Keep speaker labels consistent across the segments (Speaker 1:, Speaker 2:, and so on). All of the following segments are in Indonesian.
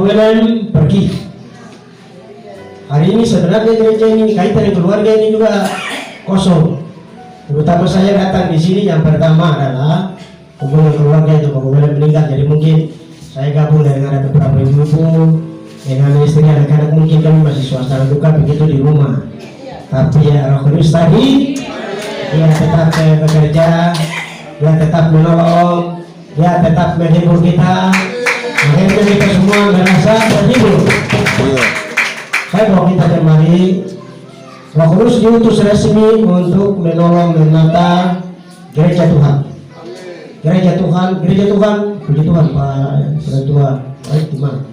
Speaker 1: William pergi. Hari ini sebenarnya gereja ini kaitan dengan keluarga ini juga kosong. Terutama saya datang di sini yang pertama adalah hubungan keluarga itu Pak William meninggal. Jadi mungkin saya gabung dengan ada beberapa ibu-ibu dengan istri anak-anak, mungkin kami masih suasana duka begitu di rumah. Tapi ya Roh Kudus tadi dia tetap bekerja, dia tetap menolong, dia tetap menghibur kita. Akhirnya kita semua merasa terhibur. Saya mau kita kembali, Roh Kudus diutus resmi untuk menolong menata gereja Tuhan. Gereja Tuhan, puji Tuhan Pak Ketua, baik gimana?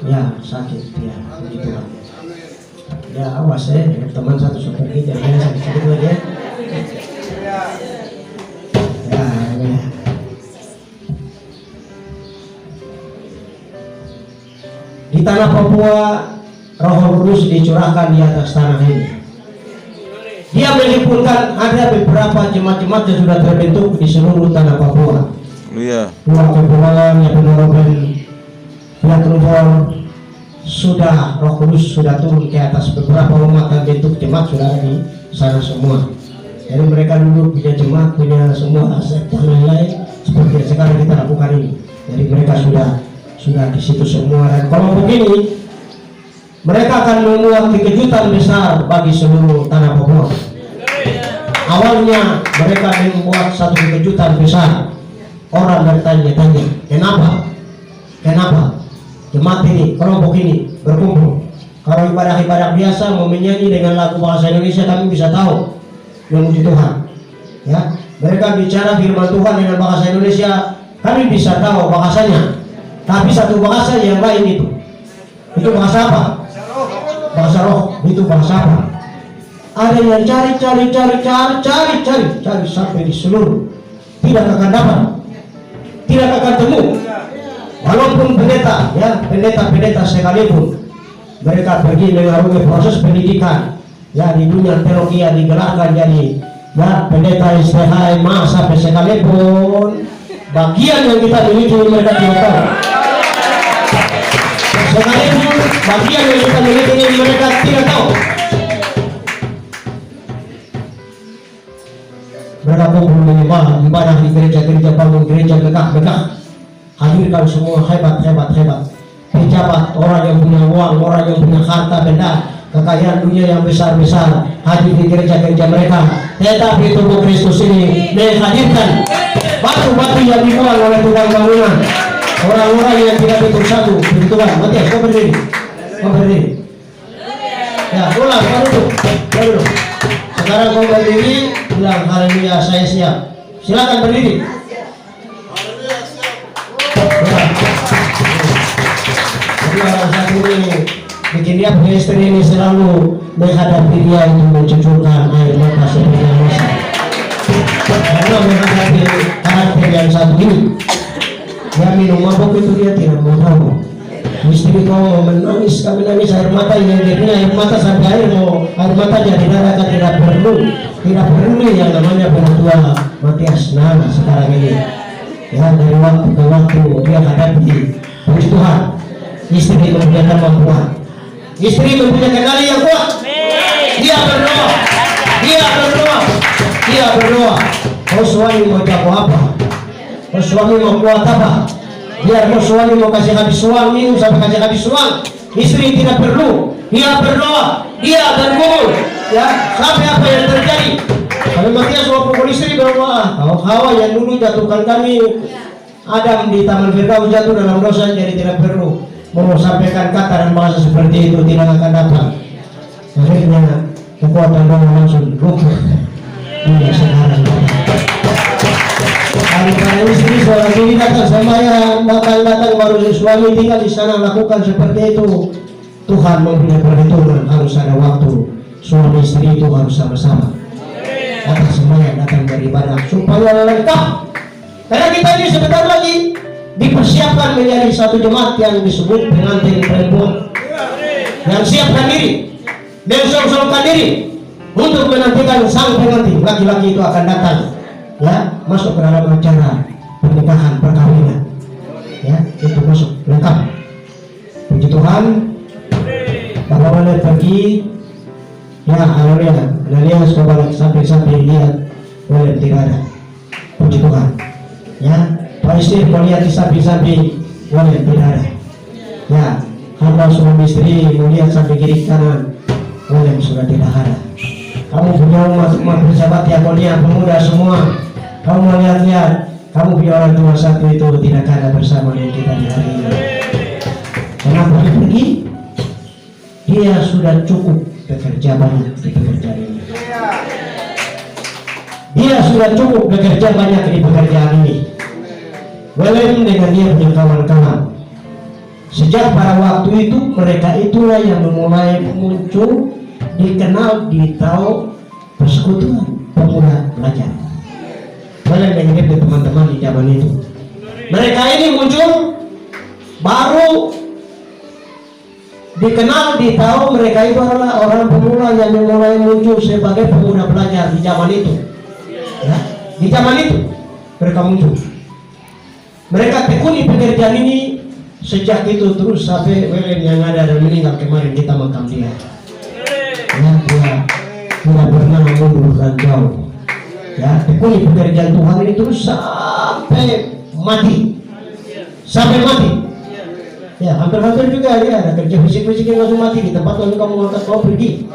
Speaker 1: Ya sakit ya, puji Tuhan. Ya awas teman satu seperti ini, jangan sakit lagi ya. Ya. Di tanah Papua, Roh Kudus dicurahkan di atas tanah ini. Dia menyimpulkan ada beberapa jemaat-jemaat yang sudah terbentuk di seluruh tanah Papua. Dua Kepulauan, yang Penoroben, yang Trubor, sudah Roh Kudus sudah turun ke atas beberapa umat dan bentuk jemaat sudah ada di sana semua. Jadi mereka dulu punya jemaat, punya semua aset dan lain-lain seperti yang sekarang kita lakukan ini. Jadi mereka sudah di situ semua. Dan kalau begini, mereka akan membuat kejutan besar bagi seluruh tanah Papua. Awalnya mereka membuat satu kejutan besar. Orang bertanya-tanya, kenapa jemaat ini, kelompok ini berkumpul? Kalau ibadah-ibadah biasa mau menyanyi dengan lagu bahasa Indonesia, kami bisa tahu memuji Tuhan. Ya, mereka bicara firman Tuhan dengan bahasa Indonesia, kami bisa tahu bahasanya. Tapi satu bahasa yang lain itu bahasa apa? Bahasa roh, itu bahasa apa? Ada yang cari sampai di seluruh, tidak akan dapat, tidak akan temu. Walaupun pendeta sekalipun, mereka pergi mengarungi proses pendidikan, ya di dunia teologi digelarkan jadi ya pendeta STH MA sampai sekalipun, bagian yang kita miliki mereka tidak tahu. Sekalipun bagian yang kita miliki ini mereka tidak tahu. Mereka kumpul menyembah, ibadah di gereja-gereja, bangun gereja megah. Hadirkan semua hebat. Pejabat, orang yang punya uang, orang yang punya harta benda, kekayaan dunia yang besar-besar hadir di gereja-gereja mereka. Tetapi tubuh Kristus ini menghadirkan batu-batu yang dibuang oleh tukang bangunan, orang-orang yang tidak betul satu. Begitulah. Matias, kau berdiri. Ya, ulang, baru. Sekarang kau berdiri, bilang haleluya, saya siap. Silakan berdiri. Jadi orang satu ini bikin dia punya istri ini selalu menghadapi dia untuk mencucurkan air mata seperti yang masa. Karena menghadapi karakter yang satu ini, dia minum mabuk itu dia tidak mau tahu. Istri kau menangis, kami nangis air mata yang jadinya air mata sampai air mata jadi darah, tidak perlu yang namanya pentua Matias Nana sekarang ini. Ya, dari waktu ke waktu dia hadapi puji Tuhan. Istri mempunyai kemampuan, istri mempunyai kendali yang kuat. Dia berdoa. Kau suami mau jago apa? Kau suami mau buat apa? Biar kau suami mau kasih habis uang, minum sampai kasih habis uang, istri tidak perlu. Dia berdoa, dia bergumul, ya sampai apa yang terjadi. Kalau Matias waktu istri berdoa, Hawa yang dulu jatuhkan kami Adam di Taman Firdaus jatuh dalam dosa, jadi tidak perlu mau sampaikan kata dan bahasa seperti itu, tidak akan dapat. Akhirnya kekuatan doa langsung lumpuh. Iya sekarang. Hari istri seorang diri datang sembahyang, datang baru suami tinggal di sana lakukan seperti itu. Tuhan mempunyai perhitungan, harus ada waktu suami istri itu harus sama-sama. Datang sembahyang, datang beribadah supaya lengkap. Karena kita ini sebentar lagi dipersiapkan menjadi satu jemaat yang disebut pengantin perempuan yang siapkan diri dan sorong-sorongkan diri untuk menantikan sang pengantin laki-laki itu akan datang, ya masuk ke dalam acara pernikahan perkawinan. pergi, ya haleluya, Ananias kau balik sampai lihat, boleh tidak ada, puji Tuhan. Ya, Pak istri kau lihat di samping, boleh tidak ada. Ya, hamba suami istri mau lihat sampai kiri kanan, boleh sudah tidak ada. Kamu punya rumah bersahabat ya, kau lihat pemuda semua, kamu mau lihat-lihat, kamu punya orang tua satu itu tidak ada bersama dengan kita di hari ini. Kenapa dia pergi? Dia sudah cukup bekerja banyak di pekerjaan ini. Dia sudah cukup bekerja banyak di pekerjaan ini. Welem dengan dia punya kawan-kawan. Sejak pada waktu itu mereka itulah yang memulai muncul, dikenal, ditahu persekutuan pemuda belajar. Welem dengan dia teman-teman di zaman itu. Mereka ini muncul baru dikenal, ditahu, mereka itu adalah orang pemula yang mulai muncul sebagai pemuda belajar di zaman itu. Ya, di zaman itu mereka muncul. Mereka tekuni pekerjaan ini sejak itu terus sampai Welem yang ada dan meninggal kemarin kita makam dia. Ya, dia tidak pernah mundur dan jauh. Ya, tekuni pekerjaan Tuhan ini terus sampai mati. Sampai mati. Ya, hampir-hampir juga ya, ada kerja fisik-fisik yang langsung mati di tempat lalu kamu angkat kau pergi.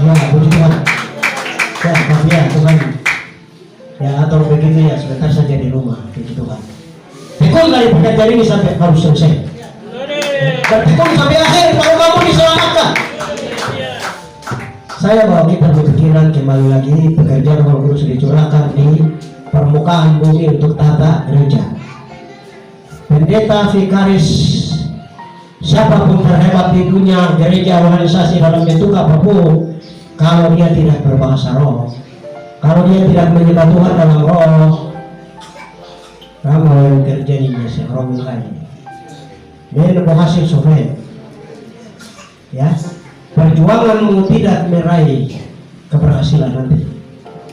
Speaker 1: Ya, puji Tuhan. Ya, tapi ya Tuhan. Ya, atau begitu ya, sebentar saja di rumah, puji Tuhan. Tekun dari pekerjaan ini sampai harus selesai. Dan tekun sampai akhir, kalau kamu diselamatkan. Saya bawa kita berpikiran kembali lagi pekerjaan Roh Kudus dicurahkan di permukaan bumi untuk tata gereja. Pendeta, vikaris, siapapun terhebat di dunia gereja organisasi dalam bentuk apapun, kalau dia tidak berbahasa roh, kalau dia tidak menyembah Tuhan dalam roh, kamu yang terjadinya roh mulai dia berhasil sobat. Ya, perjuanganmu tidak meraih keberhasilan nanti,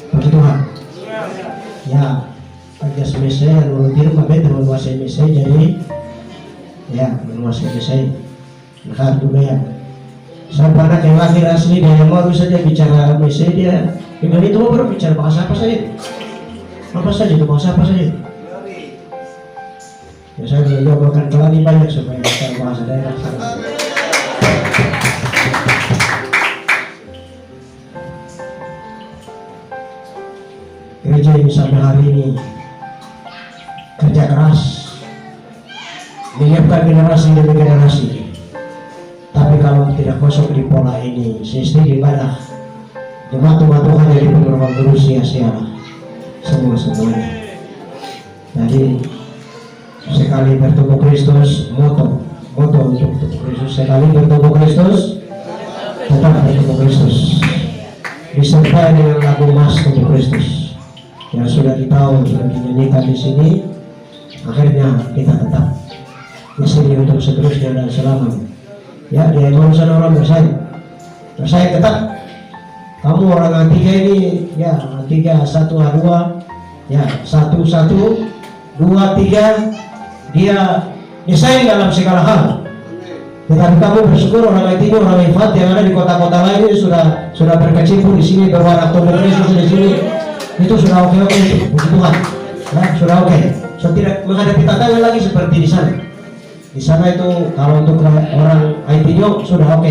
Speaker 1: puji Tuhan. Ya, kerja semestinya menurut diri mabet menguasai mesej, jadi ya menguasai mesej maka juga ya sampai anak yang lahir asli dia yang baru saja bicara mesej dia dengan itu baru bicara bahasa apa saja itu bahasa apa saja. Ya saya belajar makan keladi banyak supaya bicara bahasa daerah sana. Gereja ini sampai hari ini kerja keras menyiapkan generasi demi generasi, tapi kalau tidak masuk di pola ini sistem ibadah jemaat Tuhan dari pengorban terus sia-sia semuanya. Jadi sekali bertemu Kristus, moto untuk Kristus, sekali bertemu Kristus tetap bertemu Kristus, disertai dengan lagu Mas untuk Kristus yang sudah ditahu, sudah dinyanyikan di sini. Akhirnya kita tetap di sini untuk seterusnya dan selamanya. Ya, dia manusia orang bersaing tetap. Kamu orang A3 ini, ya A3 1 A2, ya 1 1 2 3, dia bersaing dalam segala hal. Tetapi kamu bersyukur orang A3, orang Ifat yang ada di kota-kota lain ini sudah berkecimpung di sini, berwarak tubuh Kristus di sini. Itu sudah oke, puji Tuhan. Ya, sudah oke. So, tidak menghadapi tantangan lagi seperti di sana. Di sana itu kalau untuk orang IT-nya sudah oke.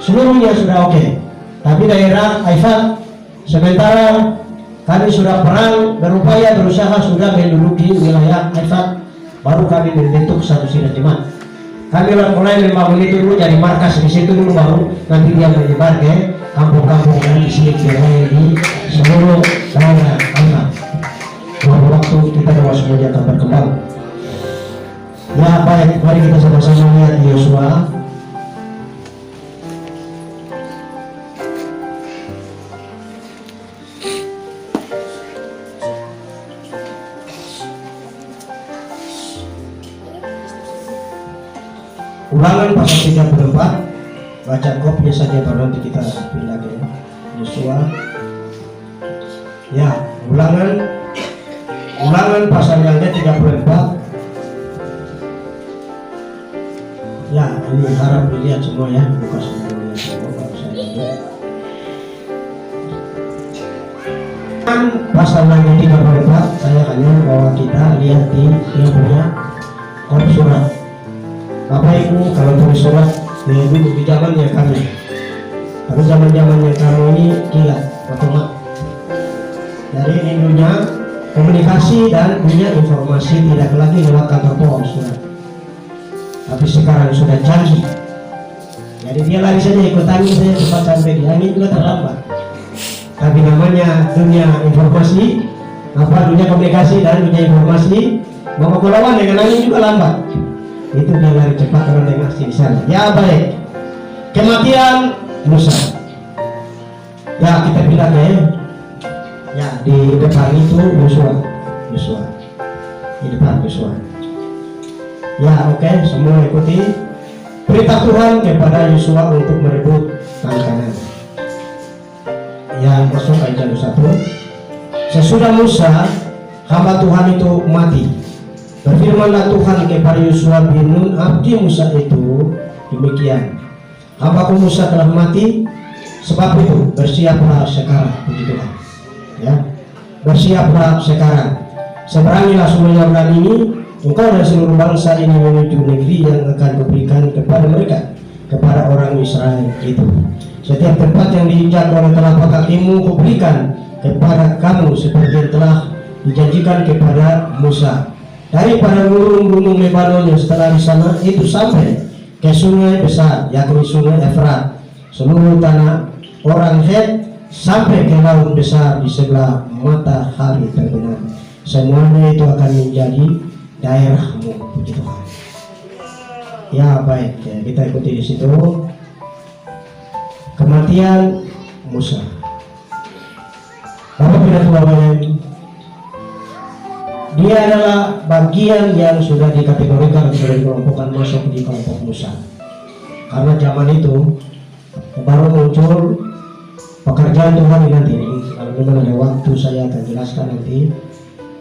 Speaker 1: Seluruhnya sudah oke. Tapi daerah Aifat sementara kami sudah perang, berupaya, berusaha sudah menduduki wilayah Aifat, baru kami membentuk satu sidang jemaat. Kami mulai membangun itu dulu jadi markas di situ dulu, baru nanti dia menyebar ke kampung-kampung yang di sini di seluruh daerah Aifat. Waktu kita doa semuanya akan berkembang. Ya baik, mari kita sama-sama lihat Yosua. Ulangan pasal 34, baca kopinya saja baru nanti kita pindah ke Yosua. Ya, Ulangan pasal yang ke-34. Ya, ini harap dilihat semua ya, buka semua ya. pasal 63 saya hanya bawa kita lihat di yang punya surat. Bapak Ibu kalau tulis surat dulu di zamannya kami, tapi zamannya kami ini gila otomat. Dari Indonesia komunikasi dan punya informasi tidak lagi lewat kantor pos surat, tapi sekarang sudah canggih. Jadi dia lari saja ikut angin saja cepat sampai di angin juga terlambat. Tapi namanya dunia informasi, dunia komunikasi dan dunia informasi, mau kelawan dengan angin juga lambat. Itu dia lari cepat orang dengan di sana. Ya baik. Kematian Musa. Ya kita bilang ya di depan itu Yosua. Di depan Yosua. Ya oke, semua ikuti perintah Tuhan kepada Yosua untuk merebut Kanaan. Ya masuk ayat 1. Sesudah Musa hamba Tuhan itu mati, berfirmanlah Tuhan kepada Yosua bin Nun abdi Musa itu demikian, hambaku Musa telah mati, sebab itu bersiaplah sekarang. Puji Tuhan. Ya, bersiaplah sekarang, seberangilah semua Yordan ini, engkau dan seluruh bangsa ini menuju negeri yang akan kuberikan kepada mereka, kepada orang Israel itu. Setiap tempat yang diinjak oleh telapak kakimu kuberikan kepada kamu seperti yang telah dijanjikan kepada Musa. Daripada gunung-gunung Lebanon yang setelah di sana itu sampai ke sungai besar, yakni sungai Efrat, seluruh tanah orang Het sampai ke laut besar di sebelah matahari terbenam. Semuanya itu akan menjadi daerahmu. Puji Tuhan. Ya baik, ya, kita ikuti di situ. Kematian Musa. Bapak Ibu Tuhan, dia adalah bagian yang sudah dikategorikan, sudah dikelompokkan masuk di kelompok Musa. Karena zaman itu baru muncul pekerjaan Tuhan nanti. Kalau memang ada waktu saya akan jelaskan nanti.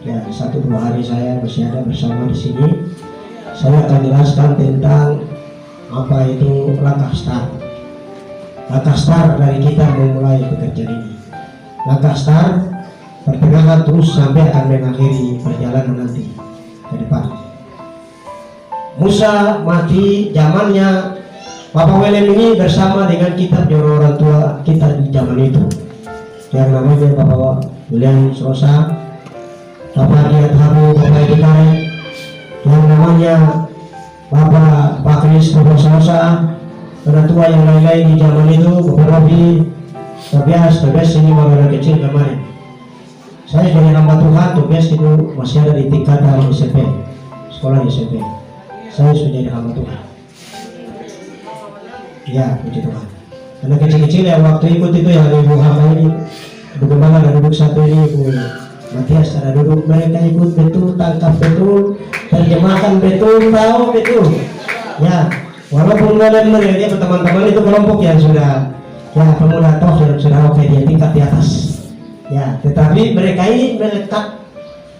Speaker 1: Ya 1-2 hari saya masih ada bersama di sini. Saya akan jelaskan tentang apa itu langkah start. Langkah start dari kita memulai pekerjaan ini. Langkah start pertengahan terus sampai akan mengakhiri perjalanan nanti ke depan. Musa mati zamannya Bapak William ini bersama dengan kitab orang tua kita di zaman itu, yang namanya Bapak William Sosa, Bapak Diat Haru, Bapak Edikare, yang namanya Bapak Kris Sosa, dan tua yang lain-lain di zaman itu, Bapak Robi, Tobias ini baru kecil kemarin. Saya sebagai hamba Tuhan, Tobias itu masih ada di tingkatan SMP, sekolah SMP. Saya sudah jadi hamba Tuhan. Ya, puji Tuhan. Karena kecil-kecil ya waktu ikut itu ya ibu hamba ini, ibu gembala ada duduk satu ini, ibu Matias ada duduk, mereka ikut betul, tangkap betul, terjemahkan betul, tahu betul. Ya, walaupun kalian mereka teman-teman itu kelompok yang sudah ya pemula toh sudah oke dia tingkat di atas. Ya, tetapi mereka ini melekat,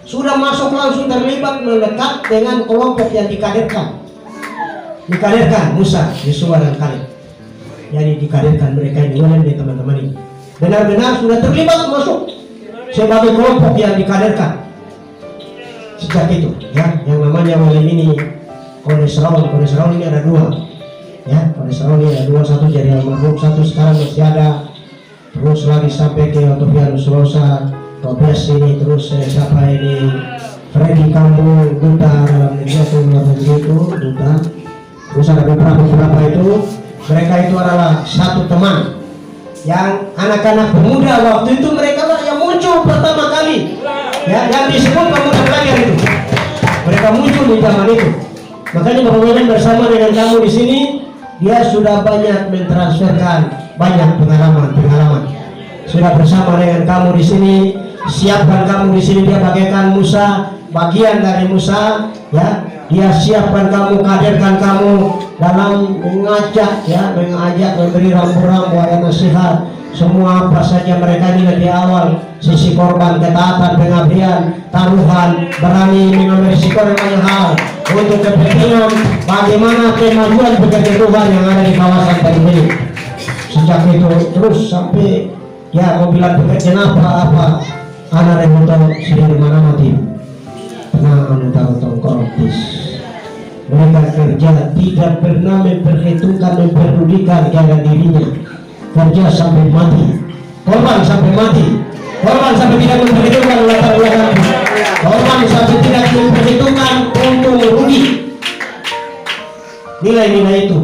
Speaker 1: sudah masuk langsung terlibat melekat dengan kelompok yang dikaderkan Musa, Yosua dan Kaleb. Jadi dikaderkan mereka ini oleh teman-teman ini. Benar-benar sudah terlibat masuk sebagai kelompok yang dikaderkan. Sejak itu, ya, yang namanya oleh ini kolesterol ini ada 2. Ya, kolesterol ini ada 2, satu jadi almarhum, satu sekarang masih ada. Terus lagi sampai ke Otovianus Rosa, Tobias ini, terus siapa ini, Freddy Kambu, duta dalam negeri atau luar negeri itu, duta. Terus ada beberapa itu, mereka itu adalah satu teman yang anak-anak pemuda waktu itu, mereka lah yang muncul pertama kali, ya, yang disebut pemuda pelajar itu. Mereka muncul di zaman itu. Makanya Bapak William bersama dengan kamu di sini, dia sudah banyak mentransferkan banyak pengalaman. Sudah bersama dengan kamu di sini, siapkan kamu di sini, dia bagaikan Musa, bagian dari Musa, ya. Dia siapkan kamu, kaderkan kamu dalam mengajak, memberi rambu-rambu, ayat nasihat, semua apa saja mereka ini dari awal, sisi korban, ketaatan, pengabdian, taruhan, berani mengambil risiko dan banyak hal untuk kepentingan bagaimana kemajuan pekerjaan Tuhan yang ada di kawasan ini. Sejak itu terus sampai ya mau bilang pekerjaan apa anak remoto sendiri mana mati tenang anu tahu koruptis. Mereka kerja tidak pernah memperhitungkan, memperdulikan jaga dirinya, kerja sampai mati, korban sampai mati, korban sampai tidak memperhitungkan latar belakang, korban sampai tidak memperhitungkan untung rugi. Nilai-nilai itu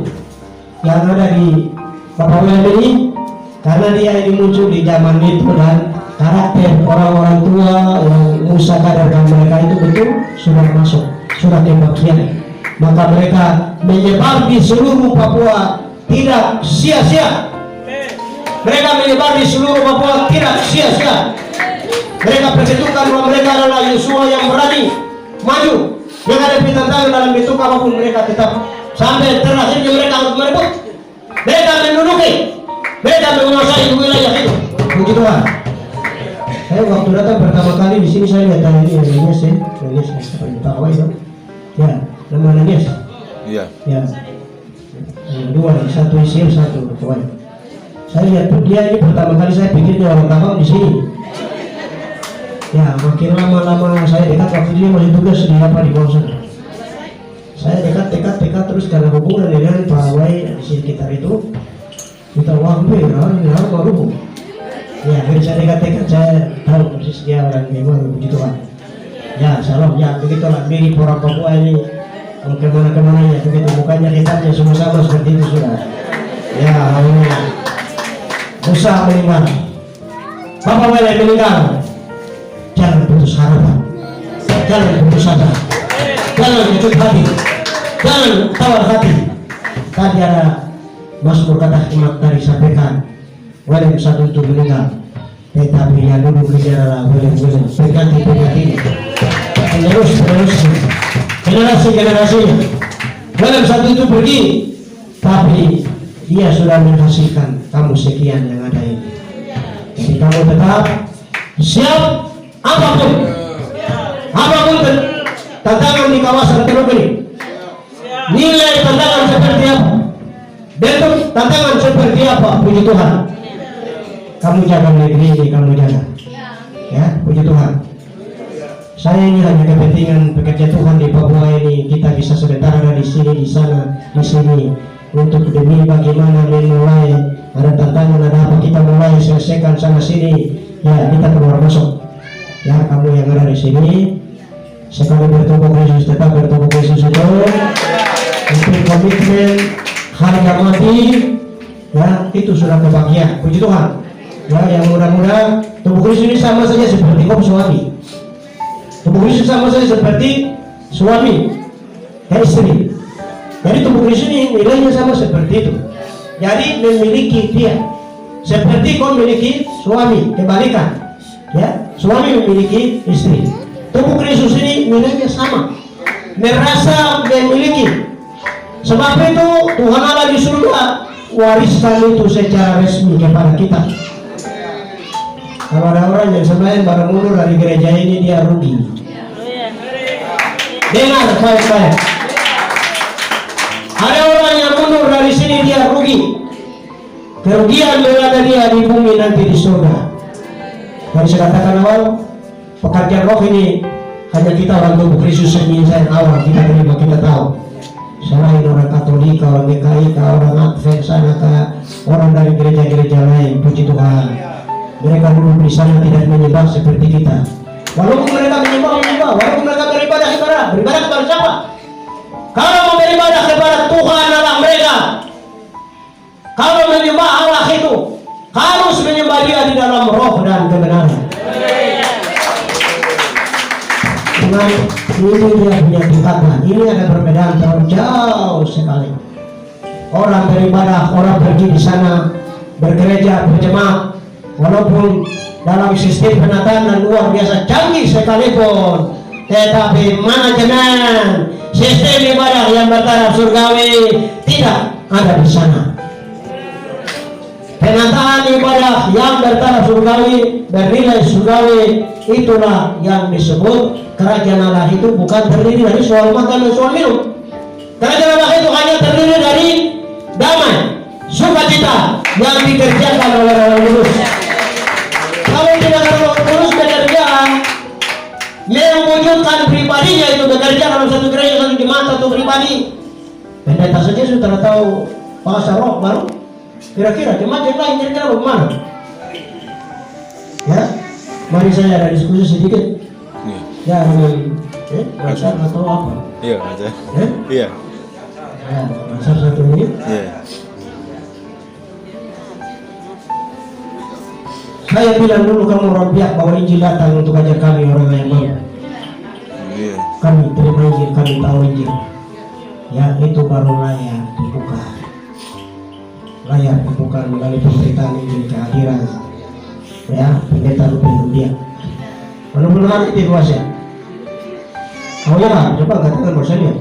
Speaker 1: yang ada di Bapak William ini, karena dia ini muncul di zaman itu dan karakter orang-orang tua yang usaha kaderkan mereka itu betul sudah masuk, sudah tembak kiai. Maka mereka menyebar di seluruh Papua tidak sia-sia. Mereka menyebar di seluruh Papua tidak sia-sia. Mereka perhitungkan bahwa mereka adalah Yosua yang berani maju menghadapi tantangan dalam bentuk apapun. Mereka tetap sampai terakhirnya mereka harus merebut. Mereka menduduki, mereka menguasai wilayah itu. Puji Tuhan. Saya waktu datang pertama kali di sini saya lihat ini Nanias ya, Nanias tahu itu. Ya, nama Nanias. Iya. Ya. Dua, satu Isir, satu kawan. Saya lihat dia ini pertama kali saya pikir dia orang Tabang di sini. Ya, makin lama-lama saya dekat waktu dia masih tugas di apa di bawah sana. Saya dekat terus karena hubungan dengan pegawai di sekitar itu. Kita waktu orang baru. Ya, akhirnya saya dekat saya tahu persis dia orang memang begitu kan. Ya, salam ya begitulah mirip orang Papua ini. Kalau kemana-kemana ya begitu mukanya kitabnya semua sama seperti itu sudah. Ya, ini Musa meninggal, Bapak William meninggal. Jangan putus harapan, jangan putus asa, jangan kecut hati, jangan tawar hati. Tadi ada Mazmur kata Hikmat dari sampaikan William satu itu meninggal, tetapi yang dulu adalah William berganti penerus generasinya. William satu itu pergi, tapi dia sudah menghasilkan kamu sekian yang ada ini. Jadi kamu tetap siap apapun tantangan di kawasan Teluk ini. Nilai tantangan seperti apa, bentuk tantangan seperti apa, puji Tuhan. Kamu jaga negeri ini, kamu jaga. Ya, puji Tuhan. Saya ini hanya kepentingan pekerja Tuhan di Papua ini. Kita bisa sebentar ada di sini, di sana, di sini. Untuk demi bagaimana memulai ada tantangan, ada apa kita mulai selesaikan sana sini. Ya, kita keluar masuk. Ya, kamu yang ada di sini sekali bertemu Yesus tetap bertemu Yesus itu untuk komitmen harga mati. Ya, itu sudah kebahagiaan. Puji Tuhan. Ya, yang mudah-mudahan tubuh Kristus ini sama saja seperti suami. Tubuh Kristus sama saja seperti suami dan istri. Jadi tubuh Kristus ini nilainya sama seperti itu. Jadi memiliki dia seperti kau memiliki suami, kebalikan. Ya, suami memiliki istri. Tubuh Kristus ini nilainya sama, merasa memiliki. Sebab itu Tuhan Allah di surga wariskan itu secara resmi kepada kita. Kalau ada orang yang sebenarnya baru mundur dari gereja ini, dia rugi. Dengar baik-baik. Ada orang yang mundur dari sini, dia rugi. Kerugian berada dia di bumi nanti di surga. Tadi saya katakan awal, pekerjaan roh ini hanya kita orang tubuh Kristus yang awal kita terima, kita tahu. Selain orang Katolik, orang GKI, orang Advent sana, orang dari gereja-gereja lain, puji Tuhan. Mereka dulu di sana tidak menyembah seperti kita. Walaupun mereka menyembah, walaupun mereka beribadah kepada siapa? Kalau mau beribadah kepada Tuhan Allah mereka, kalau menyembah Allah itu harus menyembah Dia di dalam roh dan kebenaran. Dengan ini dia punya tingkatan. Ini ada perbedaan terlalu jauh sekali. Orang beribadah, orang pergi di sana bergereja, berjemaat, walaupun dalam sistem penataan luar biasa canggih sekalipun, tetapi manajemen sistem ibadah yang bertaraf surgawi tidak ada di sana. Penataan ibadah yang bertaraf surgawi, bernilai surgawi, itulah yang disebut kerajaan Allah. Itu bukan terdiri dari soal makan dan soal minum. Kerajaan Allah itu hanya terdiri dari damai, sukacita yang dikerjakan oleh orang lurus. Kalau tidak ada orang lurus, benar dia menunjukkan pribadinya itu bekerja dalam satu gereja, satu jemaat, satu pribadi. Pendeta saja sudah tahu bahasa roh baru. Kira-kira jemaat yang lain kira-kira bagaimana? Ya, mari saya ada diskusi sedikit. Ya, dengan Mazhar atau apa?
Speaker 2: Iya, Mazhar. Iya.
Speaker 1: Ya, Mazhar satu ini.
Speaker 2: Iya.
Speaker 1: Saya bilang dulu kamu orang pihak bahwa Injil datang untuk ajar kami orang yang mau.
Speaker 2: Iya.
Speaker 1: Kami terima Injil, kami tahu Injil. Ya, itu baru layar dibuka. Layar dibuka melalui pemberitaan Injil kehadiran. Ya, pendeta Ruben dia. Benar-benar itu kuasa. Oh ya, coba katakan bahasa dia.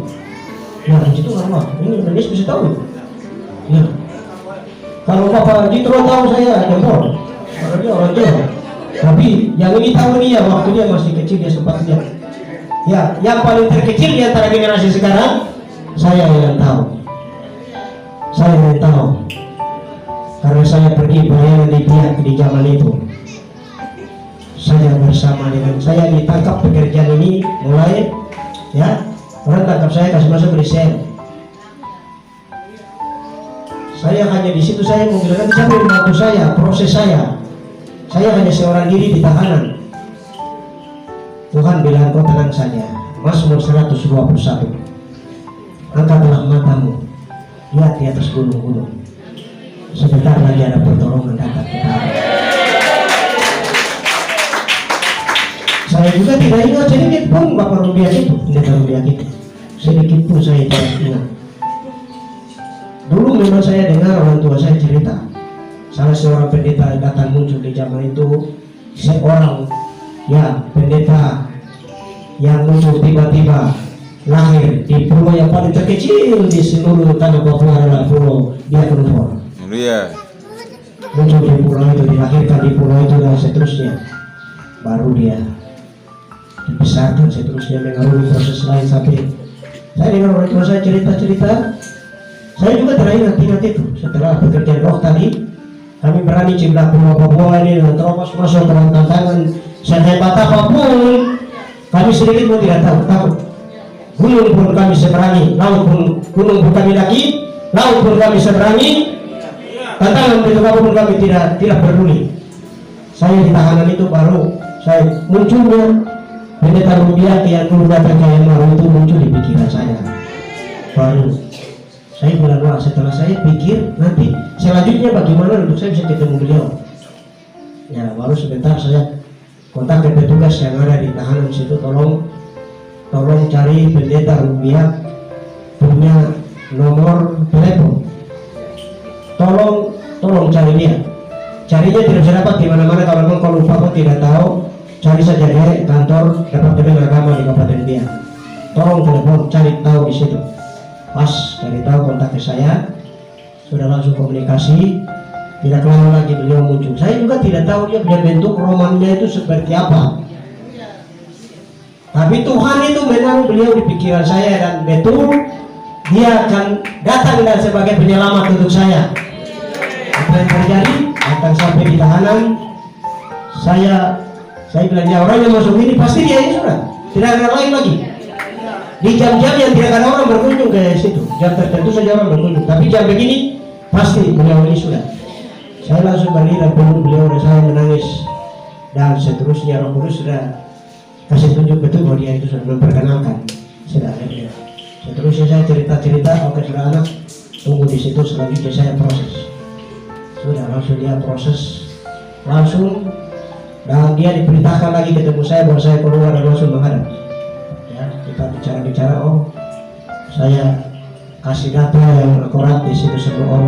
Speaker 1: Ya, di situ apa? Ini Indonesia bisa tahu. Ya. Kalau Bapak Jitro tahu saya jempol. Kalau dia orang Jawa. Tapi yang ini tahu dia waktu dia masih kecil dia sempat lihat. Ya, yang paling terkecil di antara generasi sekarang saya yang tahu. Saya yang tahu. Karena saya pergi pelayanan di pihak di zaman itu. Saya bersama dengan saya ditangkap pekerjaan ini mulai ya orang tangkap saya kasih masuk di sel. Saya hanya di situ saya menggunakan siapa yang membantu saya proses saya hanya seorang diri di tahanan. Tuhan bilang kau tenang saja. Mazmur 121. Angkatlah matamu, lihat di atas gunung-gunung. Sebentar lagi ada pertolongan datang kita. Saya juga tidak ingat sedikit pun Bapak Rubiak itu, pendeta Rubiak itu. Sedikit pun saya tidak ingat. Dulu memang saya dengar orang tua saya cerita. Salah seorang pendeta datang muncul di zaman itu, seorang ya pendeta yang muncul tiba-tiba lahir di pulau yang paling terkecil di seluruh tanah Papua adalah pulau Biak-Numfor.
Speaker 2: Iya.
Speaker 1: Muncul di pulau itu, dilahirkan di pulau itu dan seterusnya. Baru dia dibesarkan seterusnya mengalami proses lain sampai saya dengar orang tua saya cerita-cerita. Saya juga teringat itu setelah pekerjaan roh tadi. Kami berani cinta pulau Papua ini dan terobos masuk dalam tantangan sehebat apapun. Kami sedikit pun tidak takut. Gunung pun kami seberangi, laut pun gunung pun kami daki, laut pun kami seberangi. Tantangan itu apapun kami tidak peduli. Saya di tahanan itu baru saya munculnya pendeta Rubiak yang dulu datang ke Yamaru itu muncul di pikiran saya. Baru saya bilang, wah setelah saya pikir nanti selanjutnya bagaimana untuk saya bisa ketemu beliau. Ya baru sebentar saya kontak ke petugas yang ada di tahanan situ, tolong cari pendeta Rubiak punya nomor telepon. Tolong cari dia. Carinya tidak bisa dapat di mana-mana. Kalau lupa kok tidak tahu, cari saja di kantor Departemen Agama di Kabupaten Biak. Tolong telepon, cari tahu di situ. Pas cari tahu kontak ke saya, sudah langsung komunikasi. Tidak lama lagi beliau muncul. Saya juga tidak tahu dia punya bentuk romannya itu seperti apa. Tapi Tuhan itu menaruh beliau di pikiran saya dan betul dia akan datang dan sebagai penyelamat untuk saya. Apa yang terjadi? Datang sampai di tahanan. Saya bilang ya orang yang masuk ini pasti dia ini sudah. Tidak ada lain lagi. Di jam-jam yang tidak ada orang berkunjung ke situ, jam tertentu saja orang berkunjung. Tapi jam begini pasti beliau ini sudah. Saya langsung berdiri dan peluk beliau dan saya menangis dan seterusnya. Roh Kudus sudah kasih tunjuk betul bahwa dia itu sudah memperkenalkan. Sudah ada dia. Seterusnya saya cerita, oke sudah anak, tunggu di situ selanjutnya saya proses. Sudah langsung dia proses langsung dan dia diperintahkan lagi ketemu saya bahwa saya keluar dan langsung menghadap. Ya, kita bicara, oh saya kasih data yang akurat di situ semua